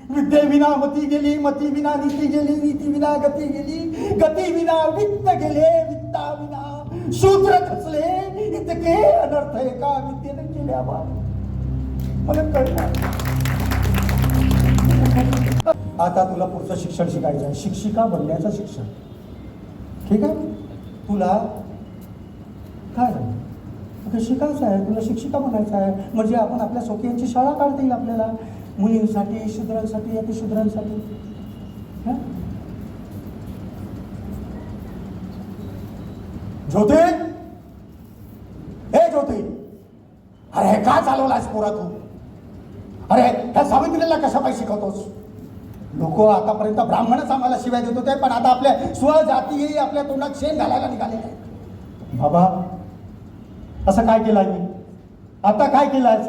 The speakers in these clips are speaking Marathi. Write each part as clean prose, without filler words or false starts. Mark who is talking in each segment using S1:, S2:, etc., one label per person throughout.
S1: विद्येविना मती गेली, मती विना नीती गेली, नीती विना गती गेली, गती विना वित्त गेले, वित्ता विना शूद्र खचले. इतके अनर्थ एका विद्येने केले. आबा मला कळलं. आता तुला पुढचं शिक्षण शिकायचं आहे, शिक्षिका बनण्याचं शिक्षण. ठीक आहे, तुला काय शिकायचं आहे, तुला शिक्षिका बनायचं आहे. म्हणजे आपण आपल्या स्वकीयांची शाळा काढता येईल आपल्याला, मुलींसाठी, शूद्रांसाठी, अतिशूद्रांसाठी. ज्योती, हे ज्योती, अरे हे का चालवलास पोरा तू? अरे ह्या सावित्रीला कशा पाहिजे शिकवतोस? लोक आतापर्यंत ब्राह्मणच आम्हाला शिवाय देत होते, पण आता आपल्या स्वजाती आपल्या तोंडात शेण घालायला निघाले. बाबा असं काय केलंय मी? आता काय केलंय?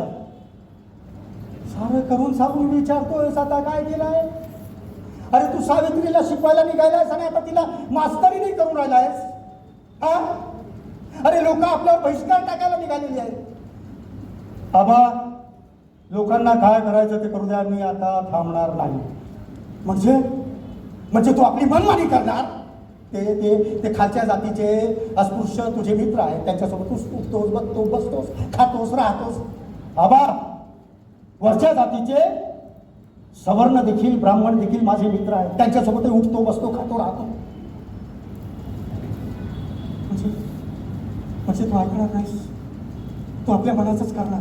S1: सारं करून सारून विचारतोयस आता काय केलंय? अरे तू सावित्रीला शिकवायला निघालायस आणि आता तिला मास्तरी नाही करून राहिलायस. अरे लोक आपल्यावर बहिष्कार टाकायला निघालेली आहेत. बाबा लोकांना काय करायचं ते करू द्या, मी आता थांबणार नाही. म्हणजे तू आपली मनमानी करणार? ते ते ते खालच्या जातीचे अस्पृश्य तुझे मित्र आहेत, त्यांच्यासोबत तू उठतोस, बघतोस, बसतोस, खातोस, राहतोस. बाबा वरच्या जातीचे सवर्ण देखील, ब्राह्मण देखील माझे मित्र आहेत, त्यांच्यासोबत उठतो, बसतो, खातो, राहतो. म्हणजे तू ऐकणार नाहीस, तू आपल्या मनाचंच करणार.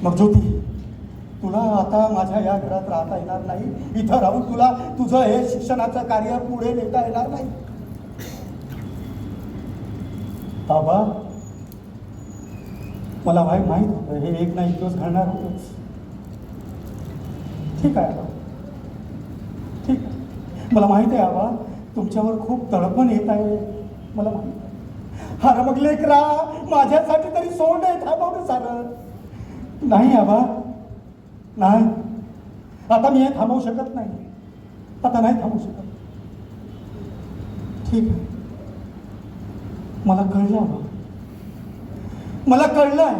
S1: मग ज्योती, तुला आता माझ्या या घरात राहता येणार नाही. इथं राहून तुला तुझं हे शिक्षणाचं कार्य पुढे नेता येणार नाही. बाबा मला माहीत होतं हे एक ना एक दिवस घडणार होतंच. ठीक आहे आबा, ठीक आहे, मला माहिती आहे आबा, तुमच्यावर खूप तडपण येत आहे, मला माहिती आहे. अरे मग लेकरा, माझ्यासाठी तरी सोड आहे, थांबवलं सारं. नाही आबा, नाही, आता मी हे थांबवू शकत नाही, आता नाही थांबवू शकत. ठीक आहे, मला कळलं आबा, मला कळलंय.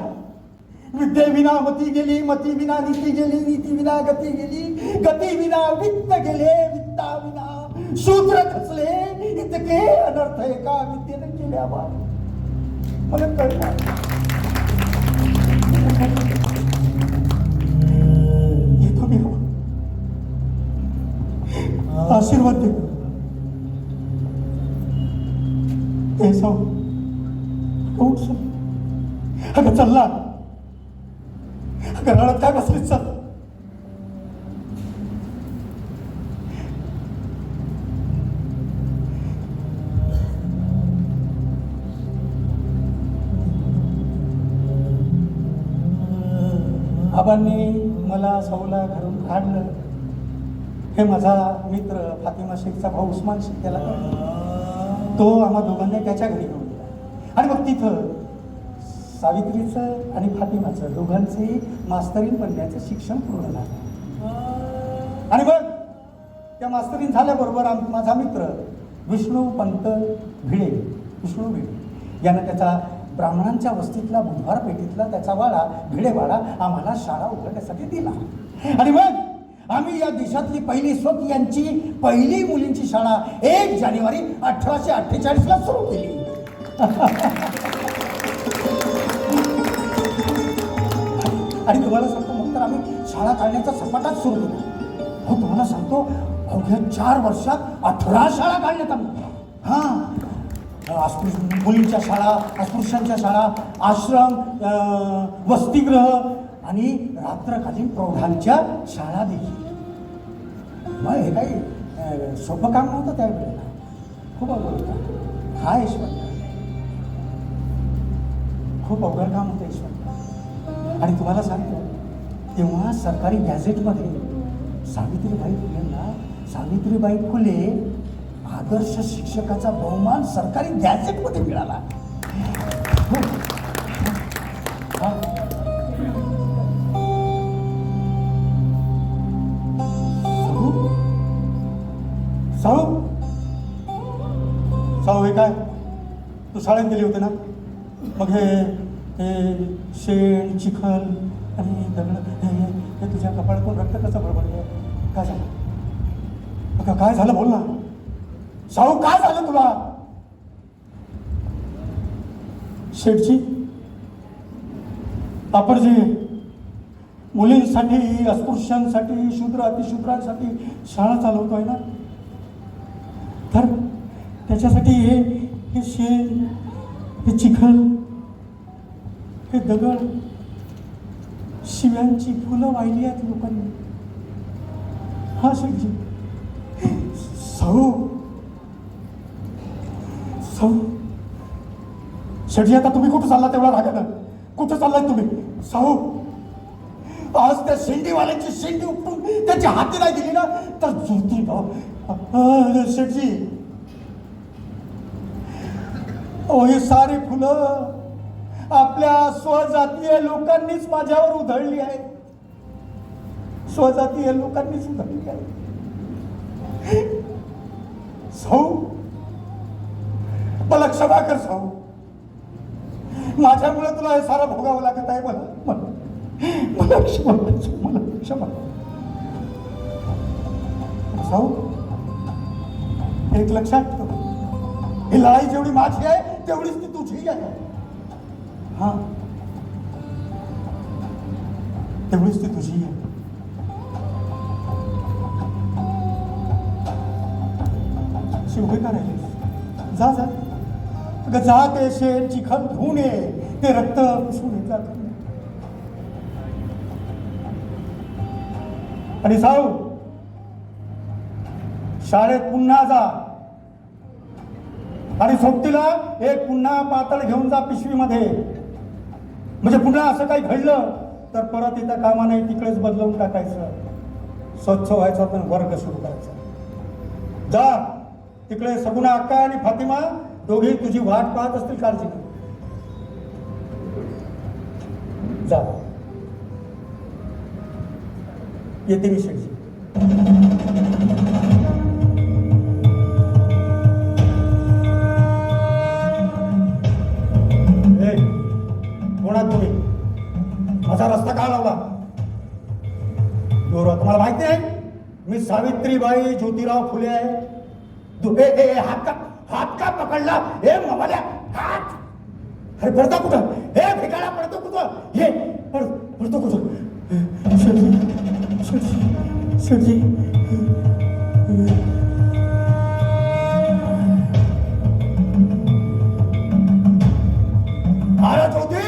S1: विद्येविना मती गेली, मती विना नीती गेली, नीती विना गती गेली, गती विना वित्त गेले, वित्ता विना शूद्र खचले. इतके अनर्थ एका विद्येने केले. आबा मला कळलं. येतो मी, आशीर्वाद देतो. ते उठ सो. अगं चल्ला, अगं रडत काय बसलीस? चल. आबांनी मला सौला घरून काढलं. हे माझा मित्र फातिमा शेखचा भाऊ उस्मान शेख, त्याला तो आम्हा दोघांनी त्याच्या घरी घेऊन गेला. आणि मग तिथं सावित्रीचं आणि फातिमाचं दोघांचंही मास्तरीन बनण्याचं शिक्षण पूर्ण झालं. आणि मग त्या मास्तरीन झाल्याबरोबर माझा मित्र विष्णू भिडे यानं त्याचा ब्राह्मणांच्या वस्तीतला बुधवार पेठेतला त्याचा वाडा, भिडेवाडा आम्हाला शाळा उघडण्यासाठी दिला. आणि मग आम्ही या देशातली पहिली स्वकीयांची पहिली मुलींची शाळा 1 जानेवारी 1848 सुरू केली. आणि तुम्हाला सांगतो, मग तर आम्ही शाळा काढण्याचा सपाटाच सुरू केला. हो, तुम्हाला सांगतो, अवघ्या 4 वर्षात 18 शाळा काढण्यात आम्ही. मुलींच्या शाळा, अस्पृश्यांच्या शाळा, आश्रम, वसतिगृह आणि रात्रकालीन प्रौढांच्या शाळा देखील. मग हे काही सोपं काम नव्हतं त्यावेळेला, खूप अवघड होतं. हा ईश्वर, खूप अवघड काम होतं ईश्वर. आणि तुम्हाला सांगतो, तेव्हा सरकारी गॅझेटमध्ये सावित्रीबाई फुले आदर्श शिक्षकाचा बहुमान सरकारी गॅझेटमध्ये मिळाला. साऊ हे काय, तू शाळेत गेली होते ना? मग हे शेण, चिखल आणि दगड कपाळातून रक्त कसं बळबळलं? काय झालं? अगं काय झालं बोल ना. शाहू काय झालं तुला? शेठजी, आपण जे मुलींसाठी, अस्पृश्यांसाठी, शूद्र अतिशूद्रांसाठी शाळा चालवतोय ना, तर त्याच्यासाठी हे शेण, हे चिखल, हे दगड, शिव्यांची फुलं वाहिली आहेत लोकांनी. हा शेठजी. साहू शेठजी, आता तुम्ही कुठं चालला तेवढा रागानं? कुठं चाललाय तुम्ही? साहू, आज त्या शेंडीवाल्यांची शेंडी उपटून त्याच्या हाती नाही दिली ना तर ज्योतिबा. शेठजी, हे सारी फुलं आपल्या स्वजातीय लोकांनीच माझ्यावर उधळली आहे. स्वजातीय लोकांनीच उधळली आहे. साहू, मला क्षमा कर साहू. माझ्यामुळे तुला हे सारं भोगावं लागत आहे. मला क्षमा कर, मला क्षमा. साहू, एक लक्षात ठेव, ही लढाई जेवढी माझी आहे तेवढीच ती तुझी आहे. हा, तेवढीच ती तुझी आहे. उभे का राहिले? जा जा, अगं जा, ते शेण चिखल धुवून ये, ते रक्त पुसून ये. आणि साहू, शाळेत पुन्हा जा आणि सोबतीला एक पुन्हा पातळ घेऊन जा पिशवीमध्ये. म्हणजे पुन्हा असं काही घडलं तर परत इथं कामा नाही, तिकडेच बदलवून टाकायचं. स्वच्छ व्हायचा तर वर्ग सुरू करायचा. जा, तिकडे सगुणा अक्का आणि फातिमा दोघे तुझी वाट पाहत असतील. काळजी घे. जा, येते मी शेठजी. कोणात तुम्ही? माझा रस्ता का लावला? तुम्हाला माहिती आहे मी सावित्रीबाई ज्योतिराव फुले आहे. हात का पकडला? हे मवाल्या, हात. अरे पडता कुठं? हे भिकाला पडतो कुठं? हे पडतो कुठं? शेठजी, अरे ज्योती,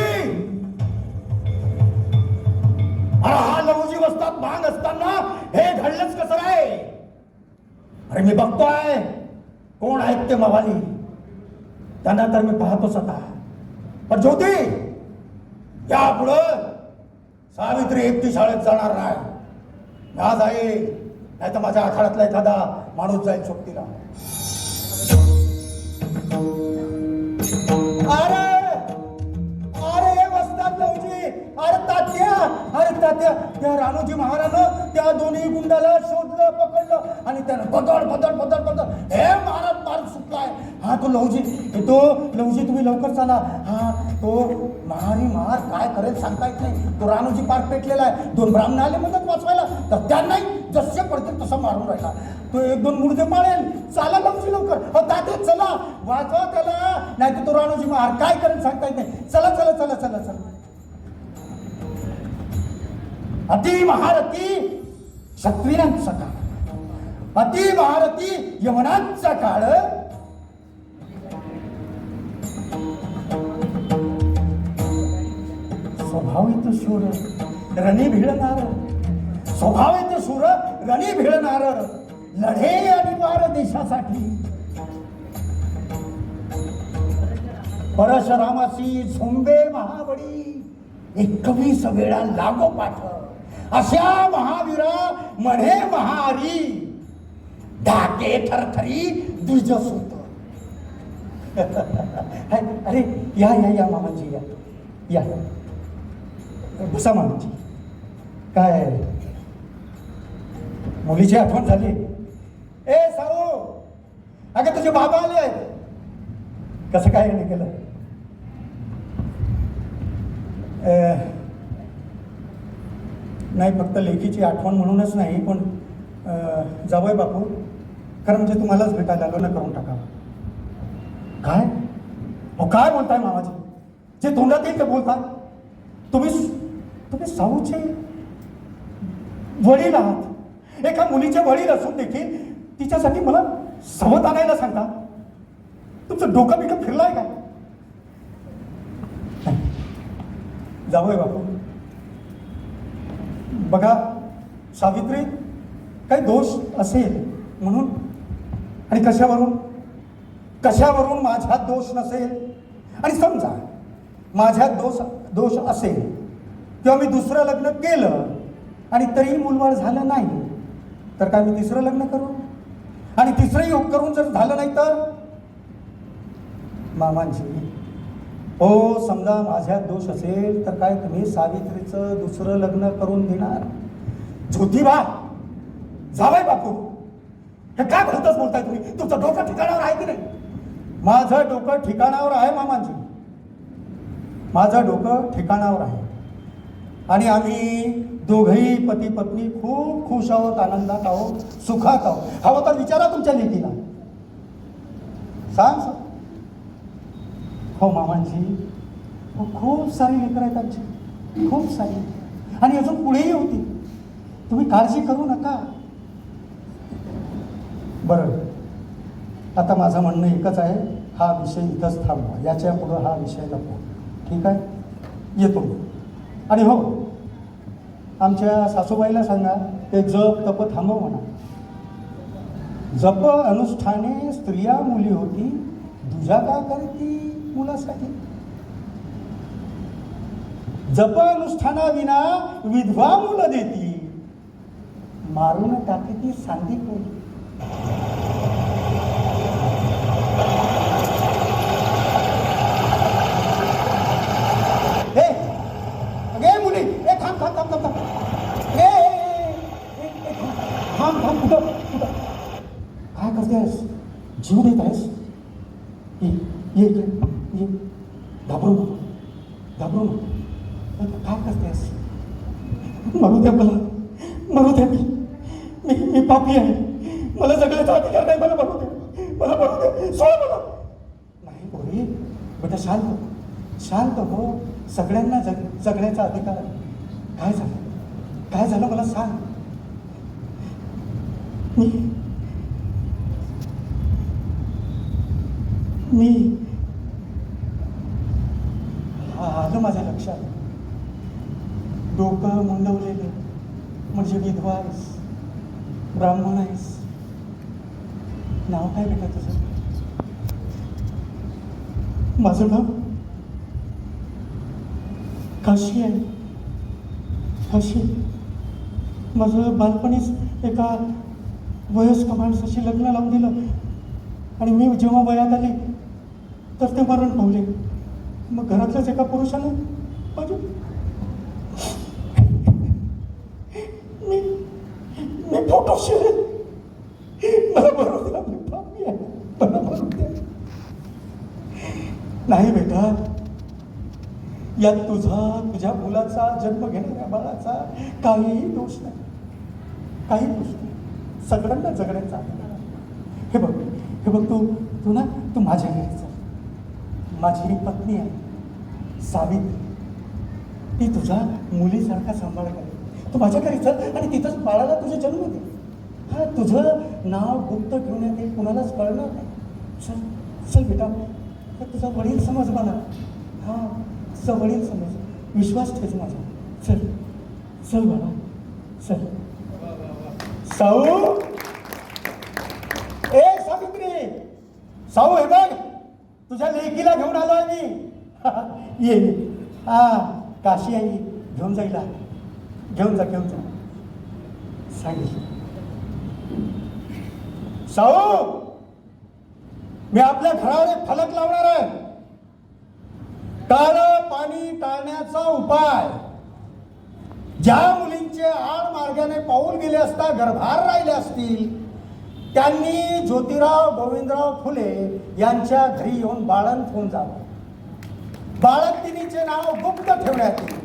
S1: अरे हा लवजी वस्तात भांग असताना हे घडलंच कसं आहे? अरे मी बघतोय कोण आहेत ते मवाली, त्यांना तर मी पाहतोच आता. पण ज्योती, यापुढं सावित्री एकटी शाळेत जाणार नाही. ना जाईल, नाही तर माझ्या आखाड्यातला एखादा माणूस जाईल सोबतीला. अरे अरे वस्ताद लवजी, अरे तात्या, त्या राणोजी महाराजनं त्या दोन्ही गुंडाला शोधलं, पकडलं आणि त्यानं बदल हे मारत सुटलाय. हा तो लवजी तुम्ही लवकर चला. हा तो महार काय करेल सांगता येत नाही. तो राणोजी पार पेटलेला आहे. 2 ब्राह्मण आले मदत वाचवायला, तर त्यांनाही जसे पडतील तसं मारून राहिला. तो 1-2 मुर्दे मारेल. चला लवजी लवकर. तात्या चला, वाचवा त्याला, नाही तर तो राणोजी महार काय करेल सांगता येत नाही. चला. अति महारथी क्षत्रियांचा काळ, अति महारथी यवनांचा काळ. स्वभावित शूर रणी भिडणार, स्वभावित शूर रणी भिडणार, लढे अनिवार्य देशासाठी. परशुरामाची झोंबे महाबळी, 21 वेळा लागोपाठ, अशा महावीरा म्हणे महारी, धाके थरथरी द्विजसूत. अरे या मामाजी, या बसा मामाजी. काय मुलीची आठवण झाली? ए साऊ, अगं तुझे बाबा आले आहेत. कसं काय नाही केलं? नाही, फक्त लेखीची आठवण म्हणूनच नाही, पण जावई बापू, खरं म्हणजे तुम्हालाच भेटायला लग्न करून टाकावं. काय हो, काय बोलताय मामाजी? जे तोंडात येईल ते बोलताय. तुम्ही साऊचे वडील आहात. एका मुलीचे वडील असून देखील तिच्यासाठी मला सवत आणायला सांगता. तुमचं डोकं बिकं फिरलाय काय? जावई बापू, बघा, सावित्री काही दोष असेल म्हणून, आणि कशावरून माझ्यात दोष नसेल, आणि समजा माझ्यात दोष असेल किंवा मी दुसरं लग्न केलं आणि तरीही मूलबाळ झालं नाही, तर काय मी तिसरं लग्न करू? आणि तिसरंही करून जर झालं नाही तर? मामांजी हो, समजा माझ्यात दोष असेल तर काय तुम्ही सावित्रीचं दुसरं लग्न करून देणार? ज्योतिबा, जावई बापू, हे काय भलतच बोलताय तुम्ही? तुमचं डोकं ठिकाणावर आहे की नाही? माझं डोकं ठिकाणावर आहे मामांजी, माझं डोकं ठिकाणावर आहे. आणि आम्ही दोघंही पती पत्नी खूप खुश आहोत, आनंदात आहोत, सुखात आहोत. हवं तर विचारा तुमच्या लेकीला. सांग. हो मामांजी, हो, खूप सारी लेकरं आहेत आमची, खूप सारी, आणि अजून पुढेही होती. तुम्ही काळजी करू नका. बरं, आता माझं म्हणणं एकच आहे, हा विषय इथंच थांबवा. याच्या पुढं हा विषय नको. ठीक आहे, येतो मी. आणि हो, आमच्या सासूबाईला सांगा ते जप तप थांबव म्हणा. जप अनुष्ठाने स्त्रिया मुली होती, दुजा का करती मुलासाठी. जप अनुष्ठानाविना विधवा मुलं देती, मारून टाकी ती सांधी कोणी. हे मुली, ए थांब थांब थांब थांब थांब, थांब थांब, कुठं कुठं काय करतेस? जीव देत आहेस? ये इकडे ये, घाबरू नको, घाबरू नको. काय करतेस? मरू द्या मला, मरू द्या. मी पापी आहे, मला जगण्याचा अधिकार नाही. मला मरू दे, मला मरू दे, सोड मला. नाही पोरी, बेटा शांत हो. सगळ्यांना जगण्याचा अधिकार आहे. काय झालं मला सांग. मी आलं माझ्या लक्षात. डोकं मुंडवलेलं म्हणजे विधवा आहेस, ब्राह्मण आहेस. नाव काय बेटा तुझं? माझं नाव काशी आहे. काशी. माझं बालपणीच एका वयस्क माणसाशी लग्न लावून दिलं, आणि मी जेव्हा वयात आली तर ते मरण पावले. मग घरातल्याच एका पुरुषानं माझी मी फोटो शेअर, मला बरोबर द्या, मी पापी आहे, मला बरोबर द्या. नाही बेटा, यात तुझ्या मुलाचा, जन्म घेणाऱ्या बाळाचा काहीही दोष नाही, काही दोष नाही. सगळ्यांना जगण्याचा अधिकार आहे. हे बघ तू माझ्या घरी चल. माझी ही पत्नी आहे सावित्री, ती तुझा मुलीसारखा सांभाळ करेल. तू माझ्या घरी चल आणि तिथंच बाळाला तुझे जन्म दे. हा, तुझं नाव गुप्त ठेवण्यात येईल, कुणालाच कळणार नाही. चल बेटा, तुझा वडील समज मला. हा, तुझा वडील समज, विश्वास ठेव माझा. चल बाळा, चल. साऊ, ए सावित्री, साऊ, हे बघ, तुझ्या लेकीला घेऊन आलोय मी. ये. हा, काशी आई घेऊन जाईला. घेऊन जा सांगितलं. साऊ, मी आपल्या घरावर एक फलक लावणार आहे. काळं पाणी टाळण्याचा उपाय. ज्या मुलींचे आड मार्गाने पाऊल गेले असता गर्भार राहिले असतील, त्यांनी ज्योतिराव गोविंदराव फुले यांच्या घरी येऊन बाळंत होऊन जावं. बाळंतिणीचे नाव गुप्त ठेवण्यात येईल.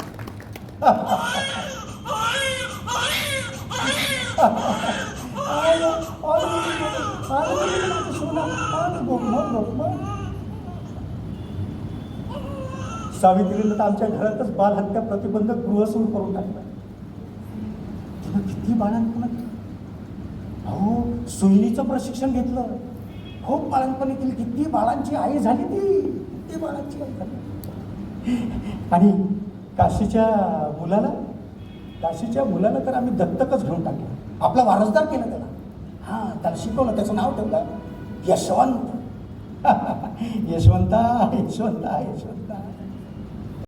S1: सावित्रीनं तर आमच्या घरातच बालहत्या प्रतिबंधक गृह सुरू करून टाकलं. तिनं किती बाळांपण केलं अहो, सुईणीचं प्रशिक्षण घेतलं, खूप बाळांपणी केली, किती बाळांची आई झाली ती, किती बाळांची आई झाली. आणि काशीच्या मुलाला तर आम्ही दत्तकच घेऊन टाकलं, आपला वारसदार केलं त्याला. हां, त्याला शिकवलं, त्याचं नाव ठेवलं यशवंत. यशवंता यशवंता यशवंत.